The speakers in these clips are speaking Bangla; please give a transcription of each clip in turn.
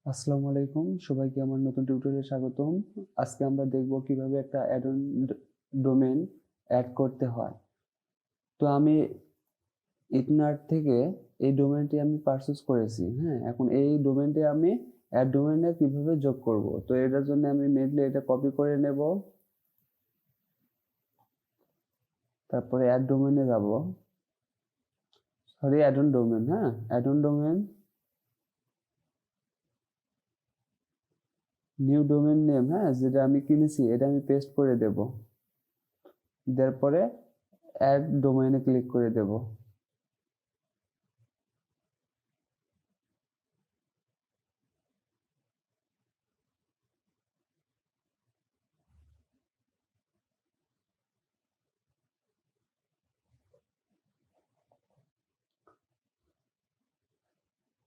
আসসালামু আলাইকুম, সবাইকে আমার নতুন টিউটোরিয়ালে স্বাগতম। আজকে আমরা দেখব কিভাবে একটা অ্যাডন ডোমেন অ্যাড করতে হয়। তো আমি ইগনার থেকে এই ডোমেনটি আমি পারচেজ করেছি। হ্যাঁ, এখন এই ডোমেনটি আমি অ্যাড ডোমেনে কিভাবে যোগ করব, তো এটার জন্য আমি মেইনলি এটা কপি করে নেব। তারপরে অ্যাড ডোমেনে যাব, সরি অ্যাডন ডোমেন, হ্যাঁ add-on domain, new domain name, হ্যাঁ যেটা আমি কিনেছি এটা আমি পেস্ট করে দেব। দেওয়ার পরে অ্যাড ডোমেইনে ক্লিক করে দেব।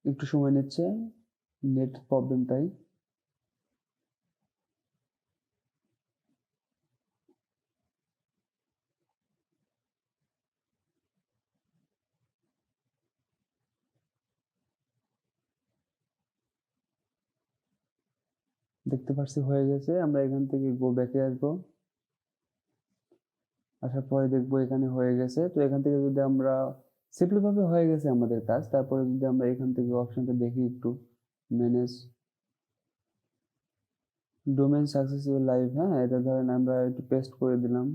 একটু সময় নিচ্ছে, নেট প্রবলেম তাই। দেখতে পাচ্ছি হয়ে গেছে। আমরা এখান থেকে গো ব্যাকে আসবো। আসার পরে দেখবো এখানে হয়ে গেছে। তো এখান থেকে যদি আমরা সিম্পলি ভাবে হয়ে গেছে আমাদের কাজ, তারপরে যদি আমরা এখান থেকে অপশনটা দেখি একটু, ম্যানেজ ডোমেন সাকসেসফুল লাইভ, হ্যাঁ এটা ধরেন আমরা একটু পেস্ট করে দিলাম,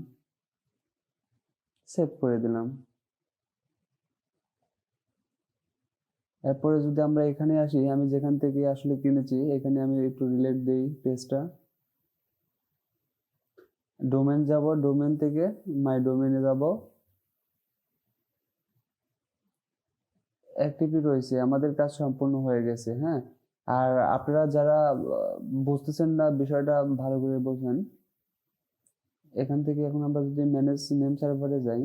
সেভ করে দিলাম। এরপরে যদি আমরা এখানে আসি, আমি যেখান থেকে আসলে কিনেছি এখানে আমি একটু রিলেট দেই পেজটা। ডোমেন যাব, ডোমেন থেকে মাই ডোমেনে যাব, অ্যাক্টিভই রয়েছে, আমাদের কাজ সম্পূর্ণ হয়ে গেছে। হ্যাঁ, আর আপনারা যারা বুঝতেছেন না বিষয়টা ভালো করে বোঝেন। এখান থেকে এখন আমরা যদি ম্যানেজ নেম সার্ভারে যাই,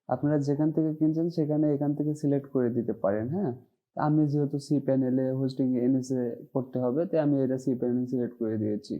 আপনারা যেখান থেকে কিনছেন সেখানে এখান থেকে সিলেক্ট করে দিতে পারেন। হ্যাঁ, আমি যেহেতু সি প্যানেলে হোস্টিং এনেছে করতে হবে, তাই আমি এটা সি প্যানেল সিলেক্ট করে দিয়েছি।